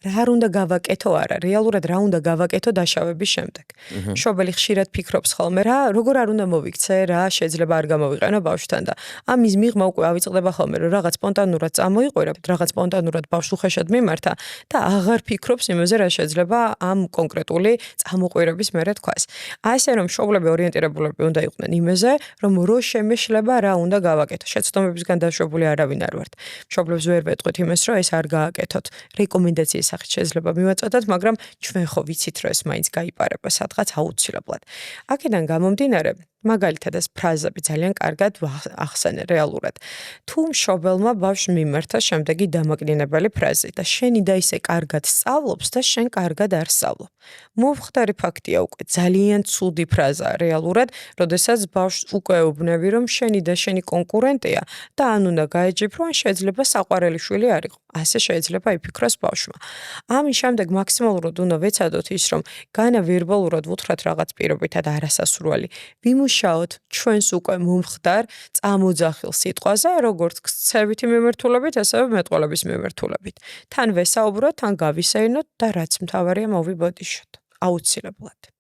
რა არ უნდა გავაკეთო არა, რეალურად რა უნდა გავაკეთო დაშავების შემდეგ. მშობელი ხშირად ფიქრობს ხოლმე რა, როგორ არ უნდა მოვიქცე, რა შეიძლება არ გამოვიყენო ბავშვთან და ამის მიღმა უკვე ავიწყდება ხოლმე რომ რაღაც სპონტანურად წამოიყვირებ, რაღაც სპონტანურად ბავშვს უხეშად მიმართა და აღარ ფიქრობს იმაზე რა შეიძლება ამ კონკრეტული წამოყვირების მერე თქვას. ასე რომ მშობლები ორიენტირებულები უნდა იყვნენ იმაზე, რომ რო შემეშლება რა უნდა გავაკეთო. შეცდომებისგან დაშვებული არავინ არ ვართ. მშობლებს ვერ ვეტყვით იმას, რომ ეს არ გააკეთოთ. რეკომენდაციის სახით შეიძლება მივაწოდოთ, მაგრამ ჩვენ ხო ვიცით, რომ ეს მაინც გაიპარება სადღაც აუცილებლად. აქედან გამომდინარე, მაგალითად ეს ფრაზები ძალიან კარგად ახსენე რეალურად. თუ მშობელმა ბავშვს მიმართა შემდეგი დამაკნინებელი ფრაზი და შენი და ისე კარგად სწავლობს და შენ კარგად არ სწავლობ. მომხდარი ფაქტია უკვე ძალიან ცუდი ფრაზაა რეალურად, როდესაც ბავშვს უკვე ეუბნები, რომ შენი და შენი კონკურენტია და ან უნდა გაეჯიფრო, ან შეიძლება საყვარელი შვილი არ იყო. ასე შეიძლება იფიქროს ბავშვმა. ამის შემდეგ მაქსიმალურად უნდა ვეცადოთ ის, რომ განა ვერბალურად ვუთხრათ რაღაც პირობითად არასასურველი. ვიმუშაოთ ჩვენს უკვე მომხდარ წამოძახილ სიტყვაზე, როგორც ქცევითი მიმართულებით, ასევე მეტყველების მიმართულებით. თან ვესაუბროთ, თან გავისეირნოთ და რაც მთავარია მოვიბოდიშოთ. აუცილებლად.